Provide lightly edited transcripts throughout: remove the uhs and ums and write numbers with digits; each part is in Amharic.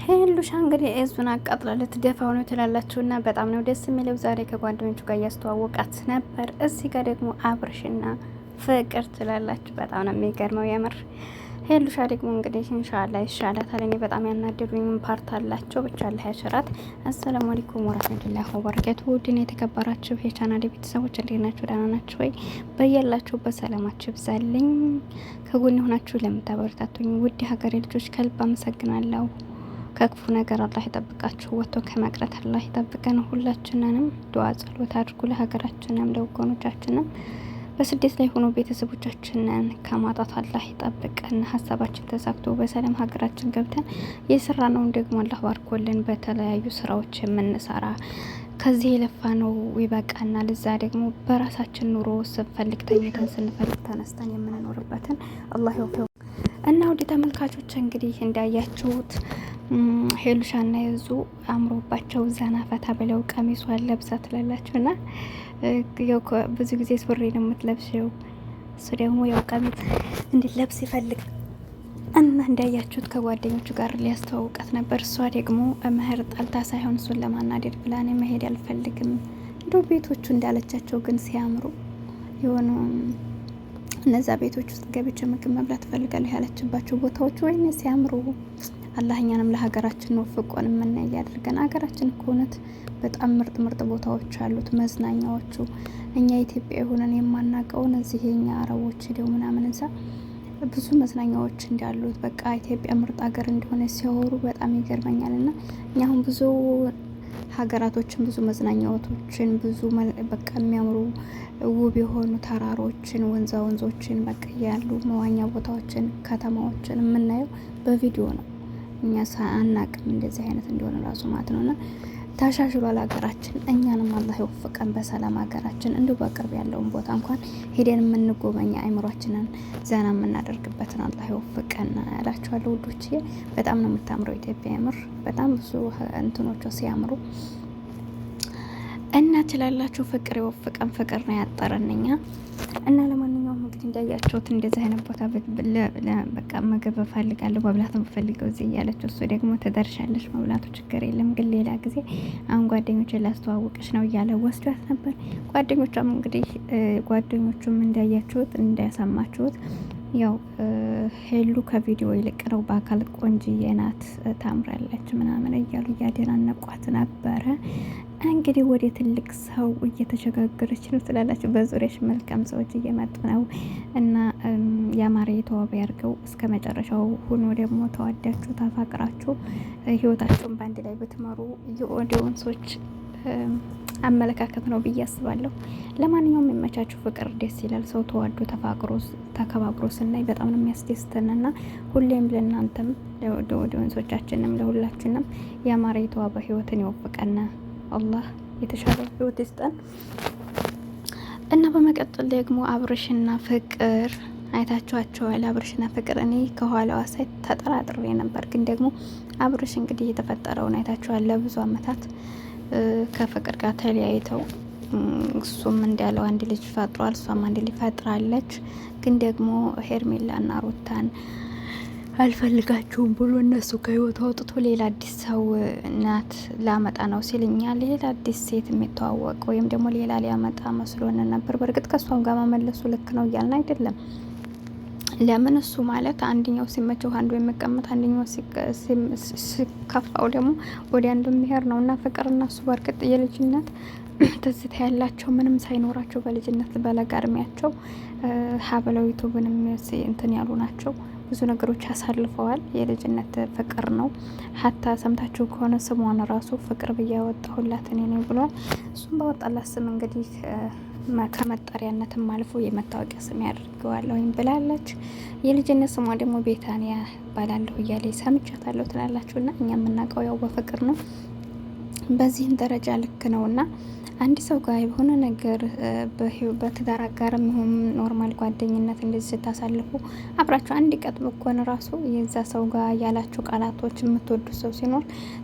ሄሉሻ እንግዲህ እዙን አቃጥላ ልትደፋው ነው ትላላችሁና በጣም ነው ደስ የሚለው። ዛሬ ከጓደኞቹ ጋር እያስተዋወቃት ነበር። እዚህ ጋር ደግሞ አብርሽና ፍቅር ትላላችሁ። በጣም ነው የሚገርመው የምር። ሄሉሻ ደግሞ እንግዲህ ኢንሻአላ ይሻላታል። እኔ በጣም ያናደዱኝ ፓርት አላቸው። ብቻ አላህ ያሽራት። አሰላሙ አለይኩም ወራህመቱላሂ ወበረካቱ። ውድና የተከበራችሁ የቻናሌ ቤተሰቦች እንዴት ናችሁ? ደህና ናችሁ ወይ? በያላችሁበት ሰላማችሁ ይብዛልኝ። ከጎን ሆናችሁ ለምታበረታቱኝ ውድ ሀገሬ ልጆች ከልብ አመሰግናለሁ። ከክፉ ነገር አላህ ይጠብቃችሁ። ወጥቶ ከመቅረት አላህ ይጠብቀን። ሁላችንንም ዱዓ ጸሎት አድርጉ ለሀገራችንም ለወገኖቻችንም በስደት ላይ ሆኖ ቤተሰቦቻችንን ከማጣት አላህ ይጠብቀን። ሀሳባችን ተሳክቶ በሰላም ሀገራችን ገብተን የሰራነውን ደግሞ አላህ ባርኮልን በተለያዩ ስራዎች የምንሰራ ከዚህ የለፋ ነው ይበቃናል። እዛ ደግሞ በራሳችን ኑሮ ስንፈልግ ተኝተን ስንፈልግ ተነስተን የምንኖርበትን አላህ ይወፍቀው እና ወደ ተመልካቾች እንግዲህ እንዳያችሁት ሄሉሻና የዙ አምሮባቸው ዘና ፈታ ብለው ቀሚሷን ለብሳ ትላላችሁና ብዙ ጊዜ ሱሪ ነው የምትለብሽው፣ እሱ ደግሞ ያው ቀሚስ እንድትለብስ ይፈልግ እና እንዳያችሁት ከጓደኞቹ ጋር ሊያስተዋውቃት ነበር። እሷ ደግሞ መህር ጣልታ ሳይሆን እሱን ለማናደድ ብላኔ መሄድ አልፈልግም። እንደው ቤቶቹ እንዳለቻቸው ግን ሲያምሩ የሆኑ እነዛ ቤቶች ውስጥ ገብቼ ምግብ መብላት እፈልጋለሁ ያለችባቸው ቦታዎች ወይኔ ሲያምሩ። አላህ እኛንም ለሀገራችን ነው ፍቆን የምናይ ያድርገን። ሀገራችን ከሆነት በጣም ምርጥ ምርጥ ቦታዎች አሉት። መዝናኛዎቹ እኛ ኢትዮጵያ ሆነን የማናውቀውን እዚህ የኛ አረቦች ሄደው ምናምን እዛ ብዙ መዝናኛዎች እንዳሉት በቃ ኢትዮጵያ ምርጥ ሀገር እንደሆነ ሲያወሩ በጣም ይገርመኛል። እና እኛ አሁን ብዙ ሀገራቶችን ብዙ መዝናኛዎችን ብዙ በቃ የሚያምሩ ውብ የሆኑ ተራሮችን ወንዞችን በቃ ያሉ መዋኛ ቦታዎችን ከተማዎችን የምናየው በቪዲዮ ነው። እኛ አናቅም እንደዚህ አይነት እንደሆነ ራሱ ማለት ነውና ተሻሽሏል ሀገራችን። እኛንም አላህ ይወፍቀን በሰላም ሀገራችን እንዲሁ በቅርብ ያለውን ቦታ እንኳን ሄደን የምንጎበኛ አይምሯችንን ዘና የምናደርግበትን አላህ ይወፍቀን እላችኋለሁ ውዶችዬ። በጣም ነው የምታምረው ኢትዮጵያ የምር በጣም ብዙ እንትኖቿ ሲያምሩ እና ትላላችሁ። ፍቅር ይወፍቀን፣ ፍቅር ነው ያጠረንኛ እና ለማንኛውም እንግዲህ እንዳያችሁት እንደዚህ አይነት ቦታ በቃ ምግብ እፈልጋለሁ መብላት የምፈልገው እዚህ እያለችው እሱ ደግሞ ትደርሻለች መብላቱ ችግር የለም ግን ሌላ ጊዜ አሁን ጓደኞችን ላስተዋውቅሽ ነው እያለ ወስዷት ነበር። ጓደኞቿም እንግዲህ ጓደኞቹም እንዳያችሁት እንዳያሰማችሁት ያው ሄሉ ከቪዲዮ ይልቅ ነው በአካል ቆንጅዬ ናት ታምራለች ምናምን እያሉ እያደናነቋት ነበረ። እንግዲህ ወደ ትልቅ ሰው እየተሸጋገረች ነው ትላላችሁ። በዙሪያሽ መልካም ሰዎች እየመጡ ነው እና ያማረ የተዋበ ያርገው እስከ መጨረሻው ሁኖ ደግሞ ተዋዳችሁ ተፋቅራችሁ ህይወታችሁን በአንድ ላይ ብትመሩ የኦዲየንሶች አመለካከት ነው ብዬ አስባለሁ። ለማንኛውም የመቻችሁ ፍቅር ደስ ይላል። ሰው ተዋዶ ተፋቅሮ ተከባብሮ ስናይ በጣም ነው የሚያስደስተንና ሁሌም ለእናንተም ለኦዲየንሶቻችንም ለሁላችንም ያማረ የተዋበ ህይወትን ይወፍቀና አላህ የተሻለ ህይወት ይስጠን እና በመቀጠል ደግሞ አብርሽና ፍቅር አይታችኋቸዋል። አብርሽና ፍቅር እኔ ከኋላዋ ሳይት ተጠራጥሬ ነበር፣ ግን ደግሞ አብርሽ እንግዲህ የተፈጠረውን አይታችኋል። ለብዙ አመታት ከፍቅር ጋር ተለያይተው እሱም እንዳለው አንድ ልጅ ፈጥሯል፣ እሷም አንድ ልጅ ፈጥራለች። ግን ደግሞ ሄርሜላና ሩታን አልፈልጋችሁም ብሎ እነሱ ከህይወቱ አውጥቶ ሌላ አዲስ ሰው ናት ላመጣ ነው ሲልኛ ሌላ አዲስ ሴት የሚተዋወቅ ወይም ደግሞ ሌላ ሊያመጣ መስሎን ነበር። በእርግጥ ከሷም ጋር መመለሱ ልክ ነው እያልን አይደለም። ለምን እሱ ማለት አንደኛው ሲመቸው አንዱ የሚቀመጥ አንደኛው ሲከፋው ደግሞ ወደ አንዱ የሚሄድ ነው እና ፍቅርና እሱ በእርግጥ የልጅነት ትዝታ ያላቸው ምንም ሳይኖራቸው በልጅነት በለጋ እድሜያቸው ሀበላው ዩቱብንም እንትን ያሉ ናቸው። ብዙ ነገሮች አሳልፈዋል። የልጅነት ፍቅር ነው። ሀታ ሰምታችሁ ከሆነ ስሟን ራሱ ፍቅር ብዬ ያወጣሁላት እኔ ነኝ ብሏል። እሱም ባወጣላት ስም እንግዲህ ከመጠሪያነትም አልፎ የመታወቂያ ስም ያደርገዋለሁ ብላለች። የልጅነት ስሟ ደግሞ ቤታንያ ባላለሁ እያለ ሰምቻታለሁ ትላላችሁና እኛ የምናውቀው ያው በፍቅር ነው። በዚህም ደረጃ ልክ ነውና አንድ ሰው ጋር የሆነ ነገር በትዳር አጋርም ይሁን ኖርማል ጓደኝነት እንደዚህ ስታሳልፉ አብራችሁ አንድ ቀጥ በኮን ራሱ የዛ ሰው ጋር ያላችሁ ቃላቶች የምትወዱ ሰው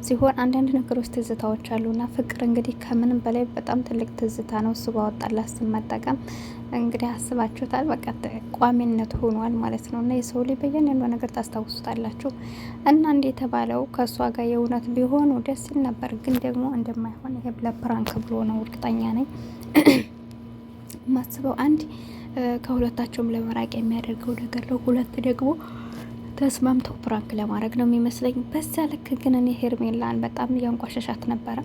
ሲሆን አንዳንድ ነገሮች ትዝታዎች አሉና ፍቅር እንግዲህ ከምንም በላይ በጣም ትልቅ ትዝታ ነው። እሱ ባወጣላት ስም መጠቀም እንግዲህ አስባችሁታል። በቃ ቋሚነት ሆኗል ማለት ነው። እና የሰው ልጅ በየአንዳንዷ ነገር ታስታውሱታላችሁ። እና እንደ የተባለው ከእሷ ጋር የእውነት ቢሆኑ ደስ ይል ነበር፣ ግን ደግሞ እንደማይሆን ይሄ ለፕራንክ ብሎ ነው እርግጠኛ ነኝ። ማስበው አንድ ከሁለታቸውም ለመራቅ የሚያደርገው ነገር ነው፣ ሁለት ደግሞ ተስማምተው ፕራንክ ለማድረግ ነው የሚመስለኝ። በዛ ልክ ግን እኔ ሄርሜላን በጣም እያንቋሸሻት ነበረ።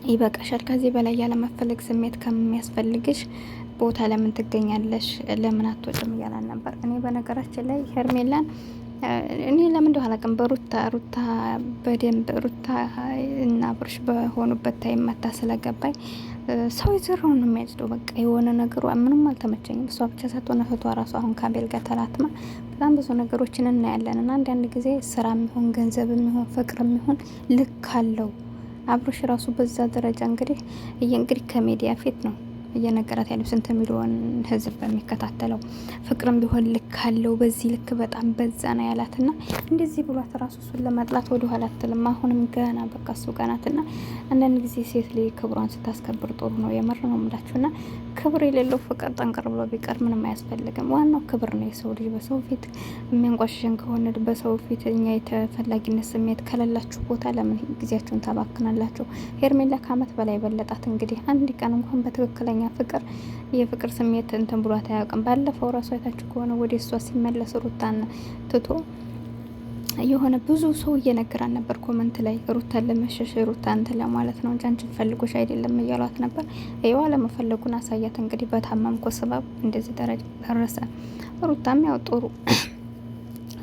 ይበቃሻል፣ ከዚህ በላይ ያለመፈለግ ስሜት ከሚያስፈልግሽ ቦታ ለምን ትገኛለሽ? ለምን አትወጭም? እያላን ነበር። እኔ በነገራችን ላይ ሄርሜላን እኔ ለምን እንደሆነ አላውቅም፣ ሩታ በደንብ ሩታ እና ብርሽ በሆኑበት ታይም መታ ስለገባኝ ሰው የዘራውን ነው የሚያጭደው። በቃ የሆነ ነገሩ ምንም አልተመቸኝም። እሷ ብቻ ሳትሆን እህቷ ራሱ አሁን ከአቤል ጋር ተላትማ በጣም ብዙ ነገሮችን እናያለን። እና አንዳንድ ጊዜ ስራ የሚሆን ገንዘብ የሚሆን ፍቅር የሚሆን ልክ አለው። አብሮሽ ራሱ በዛ ደረጃ እንግዲህ ከሚዲያ ፊት ነው እየነገራት ያለው ስንት ሚሊዮን ህዝብ በሚከታተለው ፍቅርም ቢሆን ልክ አለው። በዚህ ልክ በጣም በዛ ነው ያላትና እንደዚህ ብሏት ራሱ እሱን ለመጥላት ወደ ኋላ አትልም። አሁንም ገና በቃ እሱ ቀናትና አንዳንድ ጊዜ ሴት ልጅ ክብሯን ስታስከብር ጥሩ ነው። የምር ነው የምላችሁና ክብር የሌለው ፍቅር ጠንቅር ብሎ ቢቀር ምንም አያስፈልግም። ዋናው ክብር ነው። የሰው ልጅ በሰው ፊት የሚያንቋሽሽን ከሆነ በሰው ፊት እኛ የተፈላጊነት ስሜት ከሌላችሁ ቦታ ለምን ጊዜያችሁን ታባክናላችሁ? ሄርሜላ ከአመት በላይ በለጣት። እንግዲህ አንድ ቀን እንኳን በትክክለኛ ፍቅር የፍቅር ስሜት እንትን ብሏት አያውቅም። ባለፈው ራሱ አይታችሁ ከሆነ ወደ እሷ ሲመለስ ሩታን ትቶ የሆነ ብዙ ሰው እየነገራን ነበር ኮመንት ላይ ሩታን ለመሸሽ ሩታን እንትን ለማለት ነው እንጂ አንቺን ፈልጎሽ አይደለም እያሏት ነበር። ይኸው አለመፈለጉን አሳያት። እንግዲህ በታመምኩ ስበብ እንደዚህ ደረጃ ደረሰ። ሩታም ያው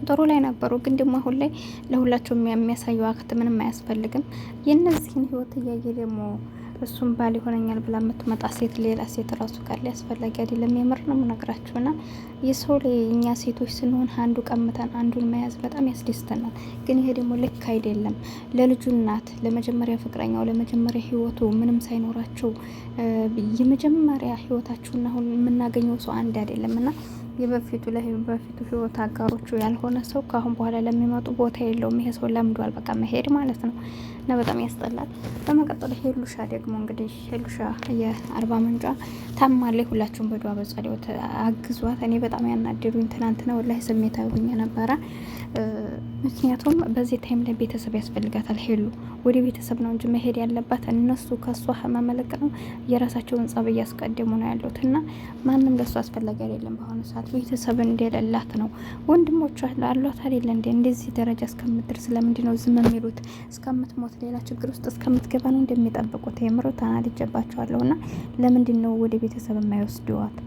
ጥሩ ላይ ነበሩ፣ ግን ደግሞ አሁን ላይ ለሁላቸውም የሚያሳየው አክት ምንም አያስፈልግም። የእነዚህን ህይወት እያየ ደግሞ እሱም ባል ይሆነኛል ብላ የምትመጣ ሴት ሌላ ሴት ራሱ ካለ ያስፈላጊ አይደለም። የምር ነው የምነግራችሁና የሰው ላይ እኛ ሴቶች ስንሆን አንዱ ቀምተን አንዱን መያዝ በጣም ያስደስተናል። ግን ይሄ ደግሞ ልክ አይደለም። ለልጁ እናት፣ ለመጀመሪያ ፍቅረኛው፣ ለመጀመሪያ ህይወቱ ምንም ሳይኖራቸው የመጀመሪያ ህይወታችሁና አሁን የምናገኘው ሰው አንድ አይደለም እና በፊቱ ህይወት አጋሮቹ ያልሆነ ሰው ከአሁን በኋላ ለሚመጡ ቦታ የለውም። ይሄ ሰው ለምዷል በቃ መሄድ ማለት ነው እና በጣም ያስጠላል። በመቀጠል ሄሉሻ ደግሞ እንግዲህ ሄሉሻ የአርባ ምንጯ ታማለች። ሁላችሁም በዱዓ በጸሎት አግዟት። እኔ በጣም ያናደዱኝ ትናንትና ወላሂ ስሜታዊ ሆኜ ነበረ። ምክንያቱም በዚህ ታይም ላይ ቤተሰብ ያስፈልጋታል። ሄሉ ወደ ቤተሰብ ነው እንጂ መሄድ ያለባት። እነሱ ከሷ መመለቅ ነው የራሳቸውን ጸብ እያስቀደሙ ነው ያሉት እና ማንም ለሱ አስፈላጊ አይደለም በአሁኑ ሰዓት። ቤተሰብ እንደሌላት ነው። ወንድሞቿ አሏት አይደለ እንዴ? እንደዚህ ደረጃ እስከምትደርስ ለምንድን ነው ዝም የሚሉት? እስከምትሞት ሌላ ችግር ውስጥ እስከምትገባ ነው እንደሚጠብቁት። የምሮ ተናድጄባቸዋለሁ። እና ለምንድን ነው ወደ ቤተሰብ የማይወስደዋት?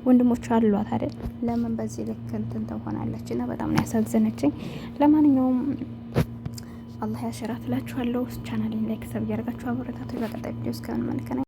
ወንድሞቿ አሏት አይደል? ለምን በዚህ ልክ እንትን ትሆናለች? እና በጣም ነው ያሳዘነችኝ። ለማንኛውም አላህ ያሽራት እላችኋለሁ። ቻናሌን ላይክ ሰብ እያደረጋችሁ አበረታቱ። በቀጣይ ቪዲዮ እስከምንገናኝ